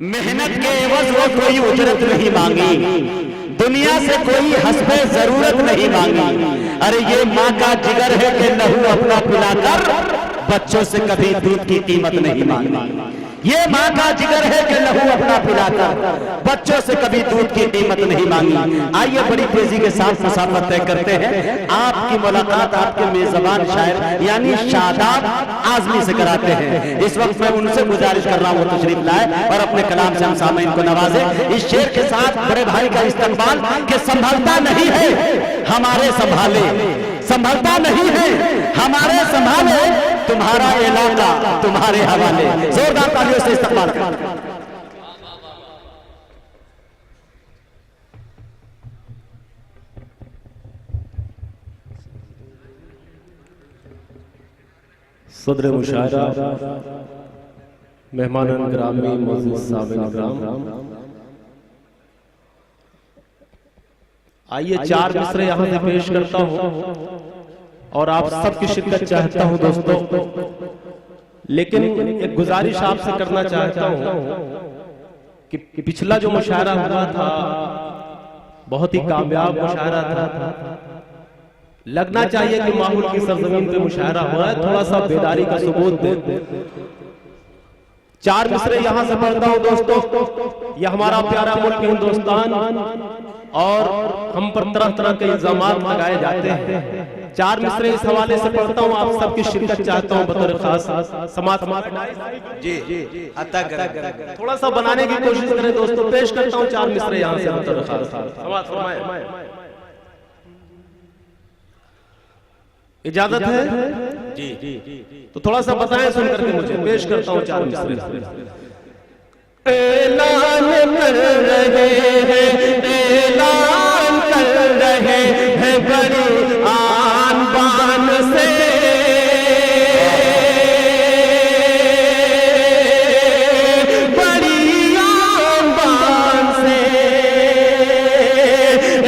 मेहनत के एवज वो कोई उजरत नहीं मांगी, दुनिया से कोई हस्बे जरूरत नहीं मांगी। अरे ये माँ का जिगर है कि लहू अपना पिलाकर बच्चों से कभी दूध की कीमत नहीं मांगी। ये माँ का जिगर है कि लहू अपना पिलाकर बच्चों से कभी दूध की कीमत नहीं मांगी। आइए बड़ी तेजी के साथ मुसाफर तय करते हैं। आपकी मुलाकात आपके मेजबान शायर यानी शादाब आजमी से कराते हैं। इस वक्त मैं उनसे गुजारिश कर रहा हूँ वो तशरीफ लाए और अपने कलाम से हम सामईन को नवाजे। इस शेर के साथ बड़े भाई का इस्तकबाल के संभलता नहीं है हमारे संभाले, संभलता नहीं है हमारे संभाले, तुम्हारा इलाका तुम्हारे हवाले। जोरदार तालियों से इस्तकबाल करें। सदर मुशायरा, मेहमानान ग्रामी, मोअज़्ज़िज़ सामीन ग्राम, आइए चार मिसरे यहां से पेश करता हूं और आप सबकी शिरकत चाहता हूं दोस्तों। लेकिन एक गुजारिश आपसे करना चाहता हूं कि पिछला जो मुशायरा हुआ था बहुत ही कामयाब मुशायरा था। लगना चाहिए कि माहौल की सरजमीन पे मुशायरा हो रहा है, थोड़ा सा बेदारी का सबूत दे। चार मिसरे यहां से पढ़ता हूं दोस्तों। यह हमारा प्यारा मुल्क हिंदुस्तान और हम पर तरह तरह के इल्जाम लगाए जाते हैं। चार मिसरे इस हवाले से पढ़ता हूँ, आप सबकी शिरकत चाहता हूँ बतौर खास। समाज जी अता करें, थोड़ा सा बनाने की कोशिश करें दोस्तों। पेश करता हूँ चार मिसरे यहाँ से बतौर खास। इजाजत है जी? तो थोड़ा सा बताएं सुन करके मुझे। पेश करता हूँ चार मिसरे। ऐलान कर रहे हैं, ऐलान कर रहे हैं बड़ी आन बान से, बड़ी आन बान से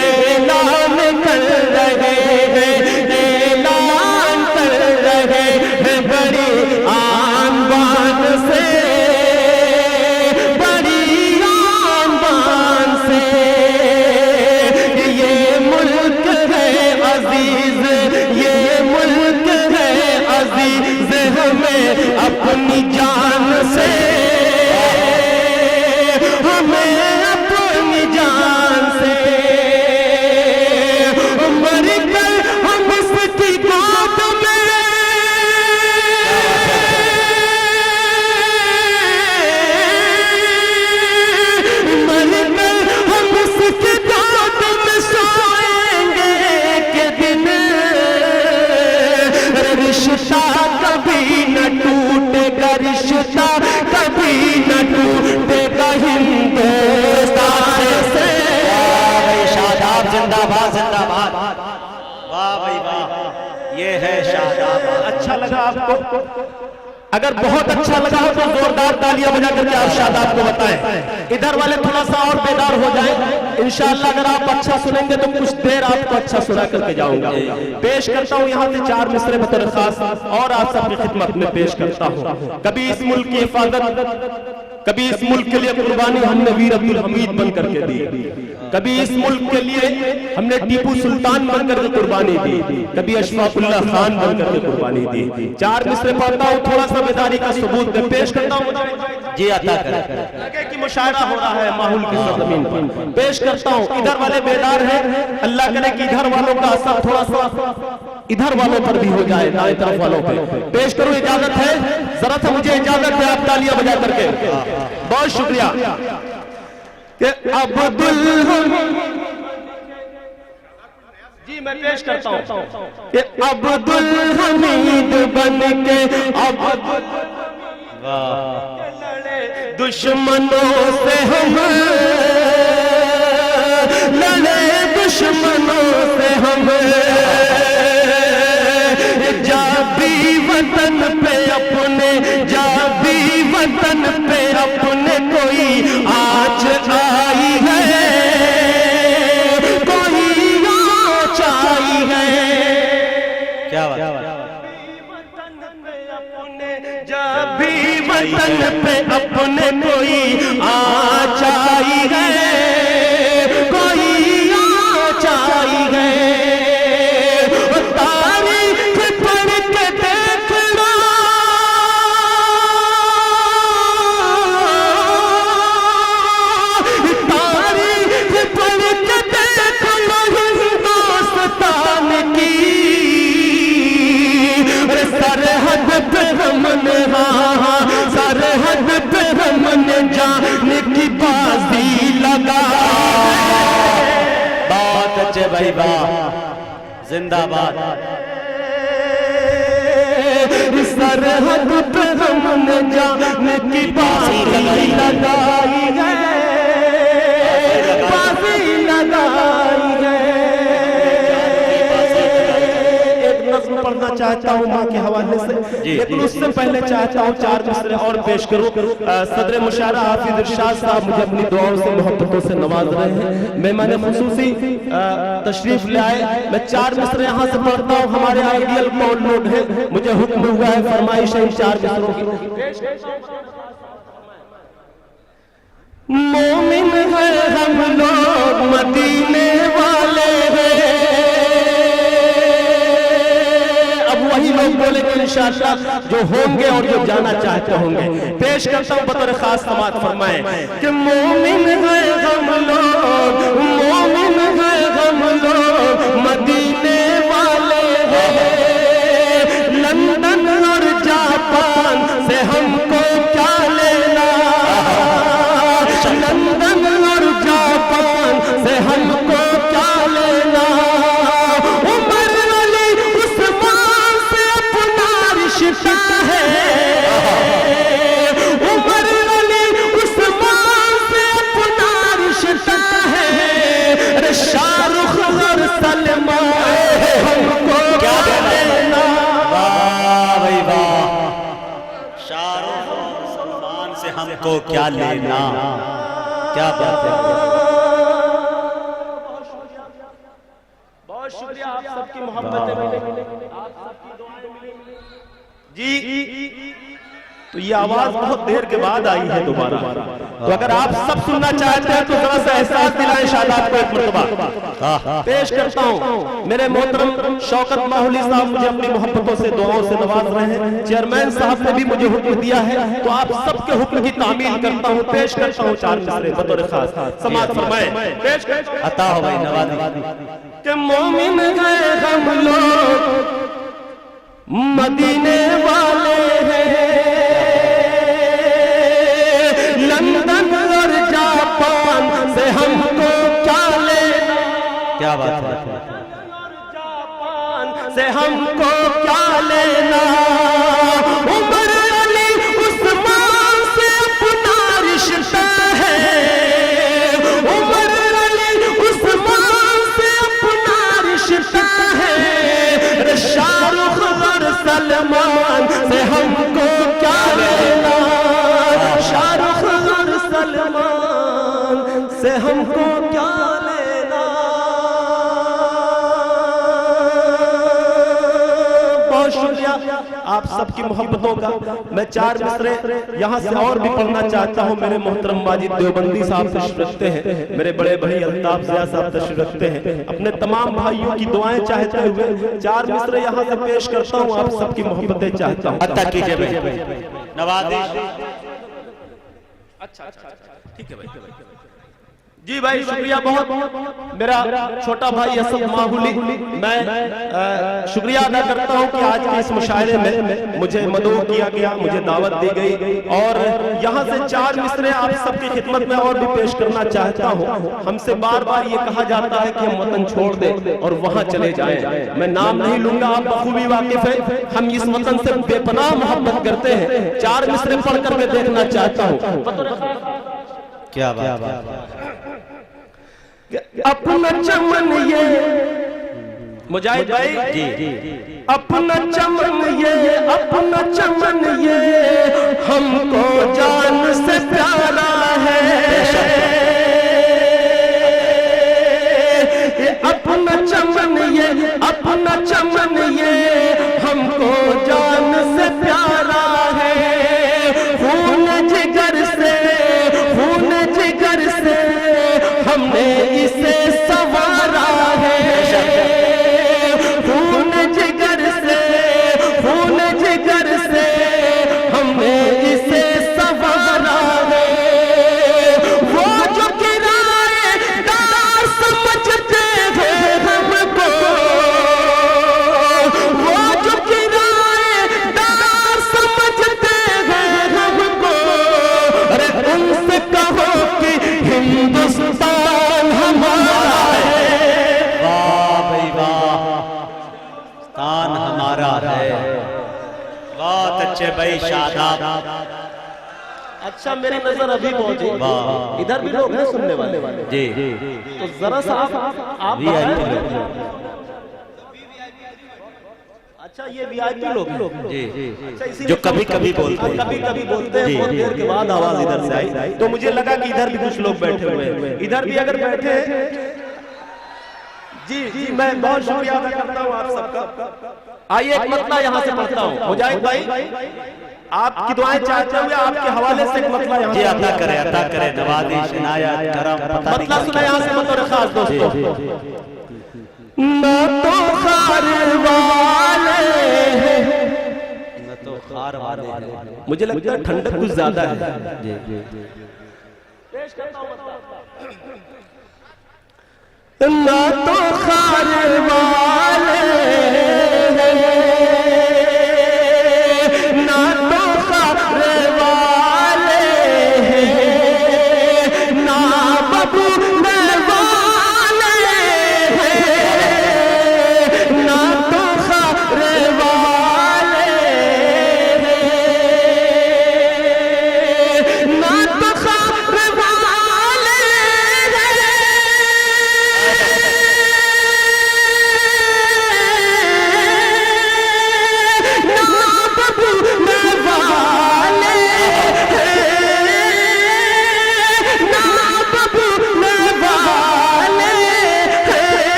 ऐलान कर रहे हैं, ऐलान कर रहे हैं बड़ी आन बान से, अपनी जान से हमें अपनी जान से मर कर हम इसकी गोद में, मर कर हम इसकी गोद में सोएंगे के दिन रिश्ता कभी न टूटेगा, रिश्ता कभी न टूटेगा हिंदुस्तान से। शादाब जिंदाबाद जिंदाबाद। वाह भाई वाह, ये है शादाब। अच्छा लगा आपको? अगर बहुत अच्छा लगा हो तो जोरदार तालियां बजा करके आप शादाब को बताएं। इधर वाले थोड़ा सा और बेदार हो जाएं। इंशाअल्लाह अगर आप अच्छा सुनेंगे तो कुछ देर आपको अच्छा सुना करके जाऊंगा। पेश करता हूँ यहाँ से चार मिसरे बतौर खास और आप सबकी खिदमत में पेश करता हूँ। कभी इस मुल्क की हिफाजत, कभी इस मुल्क के लिए कुर्बानी हमने वीर अब्दुल हमीद बन करके दी, कभी इस मुल्क के लिए हमने टीपू सुल्तान बन करके कुर्बानी दी, कभी अशफाकुल्लाह खान बन करके कुर्बानी दी। चार मिसरे पढ़ता हूँ, थोड़ा सा बेदारी का सबूत में पेश करता हूँ जी। अता करें। लगे कि मुशायरा हो रहा है माहौल की सरजमीन पर। पेश करता हूँ। इधर वाले बेदार हैं, अल्लाह करे कि इधर वालों का असर थोड़ा सा इधर वालों पर भी हो जाए, दाएं तरफ वालों पर। पेश करूं, इजाजत है? जरा सा मुझे इजाजत है, आप तालियां बजा करके। बहुत शुक्रिया। अब्दुल जी मैं पेश करता हूं कि अब्दुल हमीद बन के लड़े दुश्मनों से हम, लड़े दुश्मनों से हम, जा भी वतन पे अपने, जा भी वतन पे अपने कोई आँच आई है, कोई आँच आई है। क्या बात? वतन पे अपने कोई आचाई है, कोई आचाई है। तारीख पढ़ के देखना, तारीख पढ़ के देखना हिंदुस्तान की सरहद पे हमने, हाँ सरहद पे हमने जान की बाजी लगा। बहुत अच्छे भाई, वाह, जिंदाबाद। सरहद पे हमने जान की बाजी लगाई है, बाजी लगाई है। नज़्म पढ़ना चाहता हूँ माँ के हवाले से, लेकिन उससे पहले चाहता हूँ 4 मिसरे और पेश करूँ। सदर मुशायरा हाफिज इरशाद साहब मुझे अपनी दुआओं से मोहब्बतों से नवाज रहे हैं। मेहमान खुसूसी तशरीफ ले आए। मैं 4 मिसरे यहाँ से पढ़ता हूँ। हमारे आइडियल कौन लोग हैं, मुझे हुक्म हुआ है फरमाइश है 4 मिसरों की। मोमिन है हम लोग मदीने वाले हैं। वही लोग बोले कि इंशाअल्लाह जो होंगे और जो जाना चाहते होंगे। पेश करता हूँ बतौर खास समाअत फरमाएं कि मोमिन है हम लोग, मोमिन है हम लोग मदीने वाले हैं। लंदन और जापान से हमको क्या लेना, लंदन और जापान से हमको क्या लेना। उमर अली उस्मान से अपना रिश्ता है। शाहरुख और सलमान हमको क्या लेना। वाह भाई वाह, शाहरुख और सलमान से हमको क्या लेना, क्या बात है। बहुत शुक्रिया, आप सबकी मोहब्बतें मिली, आप सबकी दुआएं मिली जी। तो ये आवाज बहुत देर के बाद आई है दोबारा, तो अगर आप सब सुनना चाहते हैं तो जरा सा एहसास दिलाएं शादाब को एक मर्तबा। पेश करता हूँ मेरे मोहतरम शौकत माहौली साहब मुझे अपनी मोहब्बतों से दुआओं से नवाज रहे हैं। चेयरमैन साहब ने भी मुझे हुक्म दिया है, तो आप सबके हुक्म की तामील करता हूँ। पेश करता हूँ 4 मिसरे बतौर खास समाअत फरमाएं। पेश अता हो भाई, नवाजी। कि मोमिन है हम लोग मदीने वाले हैं। लंदन और जापान से हमको क्या लेना, क्या बात है। जापान से हमको क्या लेना। उमर अली उस्मान से अपना रिश्ता है। उमर अली उस्मान से अपना रिश्ता है। शाहरुख और सलमान से हमको क्या लेना। शाहरुख और सलमान से हमको क्या लेना। बहुत शुक्रिया आप सबकी मोहब्बतों का। मैं 4 मिसरे यहाँ से और भी पढ़ना चाहता हूँ। मेरे मोहतरम माजिद देवबंदी साहब तशरीफ रखते हैं, मेरे बड़े भाई अल्ताफ ज़िया साहब तशरीफ रखते हैं। अपने तमाम भाइयों की दुआएं चाहते हुए 4 मिसरे यहाँ से पेश करता हूँ। आप सबकी मोहब्बतें चाहता हूँ। अता कीजिए भाई, नवाजिश। अच्छा, ठीक है भाई। जी भाई शुक्रिया बहुत बहुत। मेरा छोटा भाई असद माहौली, मैं शुक्रिया अदा करता हूँ कि आज के इस मुशायरे में मुझे मदऊ किया गया, मुझे दावत दी गई। और यहाँ से 4 मिसरे आप सबकी खिदमत में और भी पेश करना चाहता हूँ। हमसे बार बार ये कहा जाता है कि हम वतन छोड़ दें और वहाँ चले जाएं। मैं नाम नहीं लूंगा, आप बखूबी वाकिफ है। हम इस वतन से बेपनाह मोहब्बत करते हैं। 4 मिसरे पढ़ कर मैं देखना चाहता हूँ। क्या बात। अपना चमन ये मुजाहिद भाई जी, अपना चमन ये, अपना चमन ये हमको जान से प्यारा है। अपना चमन ये, अपना चमन ये हमको जान से प्यारा है। खून जिगर से बच्चे भाई शादाब। अच्छा मेरी नजर अभी पहुंची, इधर भी लोग हैं सुनने वाले जी, तो जरा सा आप अच्छा ये वीआईपी लोग जी, अच्छा जो कभी कभी बोलते हैं, कभी बोलते हैं, बहुत देर के बाद आवाज इधर से आई तो मुझे लगा कि इधर भी कुछ लोग बैठे हुए हैं, इधर भी अगर बैठे जी जी मैं बहुत शुक्रिया अदा करता हूँ आप सबका। आइए एक मतला यहाँ से पढ़ता हूँ, मुजाहिद भाई आपकी दुआएं चाहते हुए आपके हवाले से एक मतला यहाँ जी अता करे नवाज़िश इनायत करम मतला सुना यहाँ से बतौर खास दोस्तों। न तो खार वाले न तो खार वाले, मुझे लगता है ठंडक कुछ ज्यादा है। न तो खार वाले न तो खार वाले ना बबू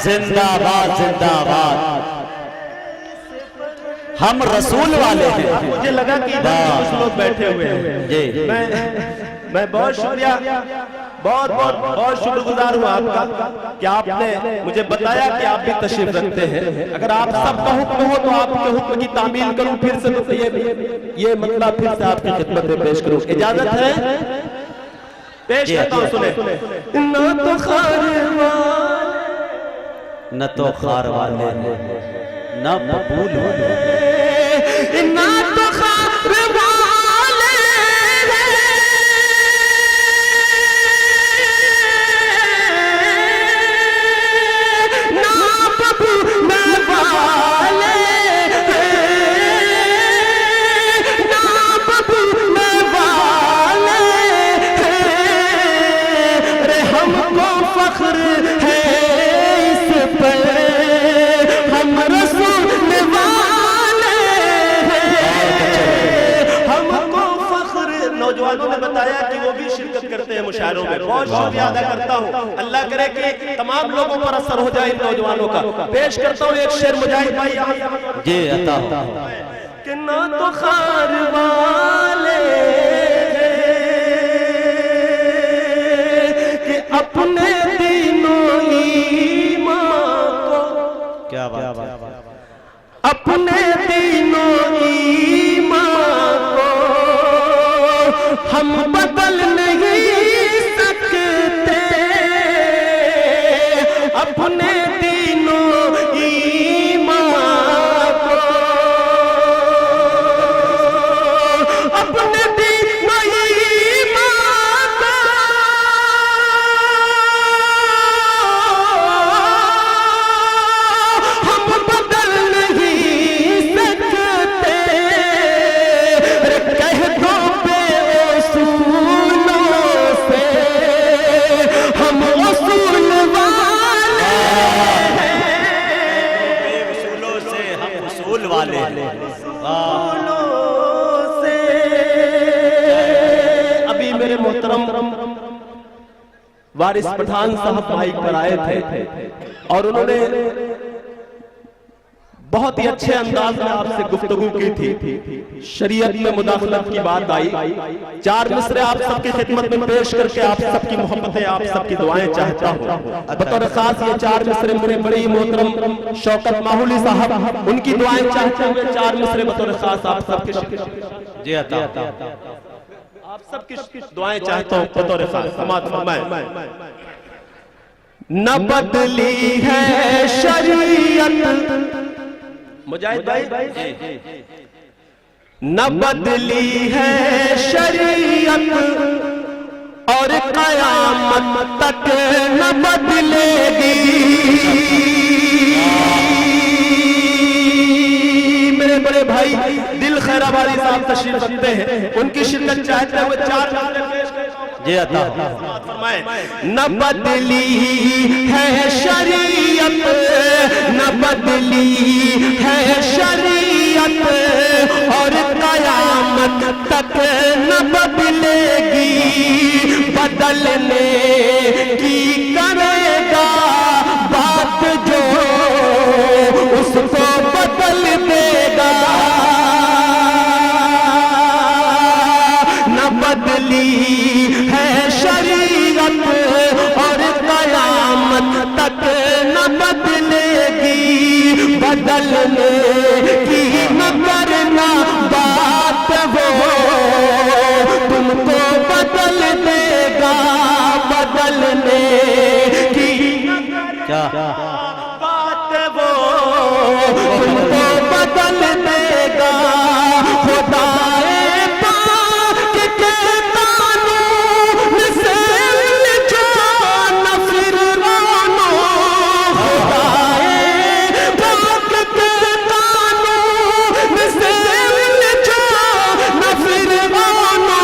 जिंदाबाद जिंदाबाद, हम रसूल वाले हैं। मुझे लगा कि इधर भी कुछ लोग बैठे हुए हैं जी, मैं बहुत शुक्रिया बहुत शुक्रगुजार हूँ आपका कि आपने मुझे बताया कि आप भी तशरीफ रखते हैं। अगर आप सबका हुक्म हो तो आपके हुक्म की तामील करूँ फिर से, तो ये मतलब फिर से आपकी खिदमत में पेश करूँ, इजाजत है? पेश करता हूँ, सुने। न तो खार वाले न बबूल वाले, न तो खार वाले ना बबूल वाले ना बबूल वाले रे हमको फख्र है हम रसूल वाले हमको फख्र। नौजवानों ने बताया कि वो भी शिरकत करते हैं मुशायरों में, बहुत शुक्रिया अदा करता हूँ। अल्लाह करे कि तमाम लोगों पर असर हो जाए नौजवानों का। पेश करता हूँ एक शेर मुजाहिद भाई जी अता कि ना तो खार वाले कि अपने क्या बात, अपने तीनों ईमान को हम बदल नहीं सकते, अपने तीनों ईमान को अपने तीनों ईमान को हम बदल नहीं सकते। कह दो बेउसूलों से हम उसूल वाले हैं, बेउसूलों से हम उसूल वाले हैं। से अभी मेरे मोहतरम वारिस पठान साहब माइक पर आए थे और उन्होंने बहुत ही अच्छे अंदाज में आपसे गुफ्तगू की थी। शरीयत में मुदाखलत की बात आई। चार मिसरे आप सबकी खिदमत में पेश करके आप सबकी मोहब्बतें, आप सबकी दुआएं चाहता हूँ। बतौर खास ये चार मिसरे मेरे बड़े ही मोहतरम शौकत माहौली साहब, उनकी दुआएं चाहते हुए चार मिसरे बतौर खास आप सबके जी अता आप सबकी दुआएं चाहता हूँ बतौर खास। समाअत फरमाएं। न बदली है शरीयत मुजाहिद भाई, न बदली है शरीयत और कयामत तक न बदलेगी। मेरे बड़े भाई दिल खैराबादी साहब तशरीफ रखते हैं, उनकी शिरकत चाहते हुए 4 जी अता फरमाए। न बदली है शरीयत, न बदली है शरीयत, और कयामत तक न बदलेगी। बदलने की करेगा बात जो उसको बदल देगा। न बदली है शरीयत और कयामत तक न बदलेगी। बदलने की न करना बात वो तुमको बदल देगा। बदलने की क्या बात वो तुमको बदल देगा। खुदाए पाक के कानून से जो न फिर मानो। खुदाए पाक के कानून से जो न फिर मानो।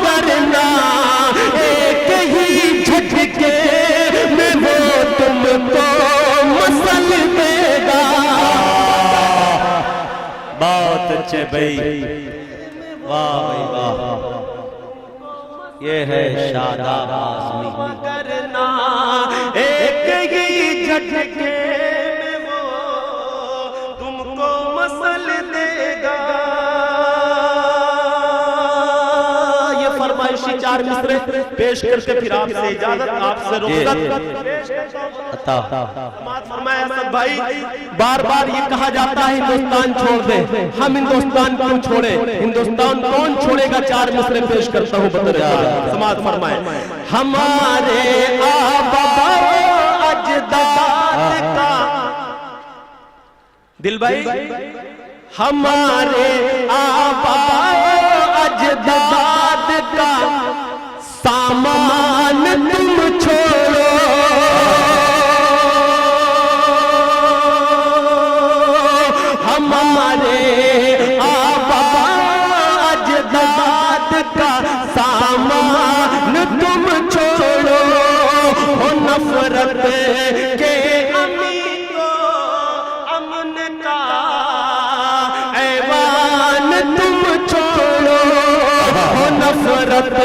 वरना एक ही झटके में वो तुमको मसल देगा। बहुत अच्छे भाई, वाह भाई वाह, ये है शादाब आज़मी। करना एक ही झटके में वो तुमको मसल देगा। ये फरमाइशी 4 मिसरे पेश करके फिर आपसे इजाजत, आपसे रुखसत। अता फरमाया सब भाई, बार बार ये कहा जाता है हिंदुस्तान छोड़ दे, हम हिंदुस्तान क्यों छोड़े, हिंदुस्तान कौन छोड़ेगा। 4 मिसरे पेश करता हूँ समाज फरमाए। हमारे आबा अजदाद का दिल भाई, हमारे आबा अजदाद का सामान तुम छोड़ो। हमारे आबा अजदाद का सामान तुम छोड़ो। हो नफरत के अमीरो अमन का ऐवान तुम छोड़ो। हो नफरत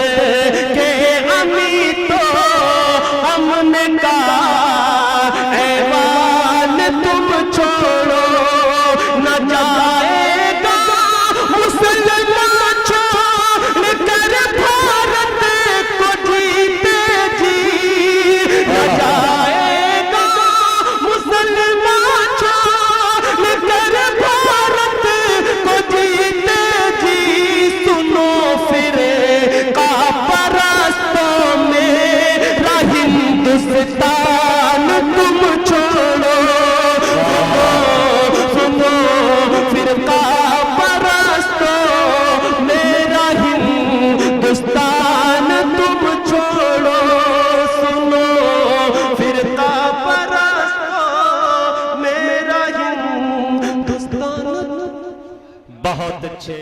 के अमीरो अमन का ऐवान तुम छोड़ो। न जाएगा मुसलमान छोड़ कर भारत को जीते जी। न जाएगा मुसलमान छोड़ कर भारत को जीते जी। सुनो फिर का परस्तों मेरा हिंदुस्तान तुम छोड़ो। सुनो फिर का परस्तों मेरा हिंदुस्तान तुम छोड़ो। सुनो फिर का परस्तों मेरा हिंदुस्तान। बहुत अच्छे।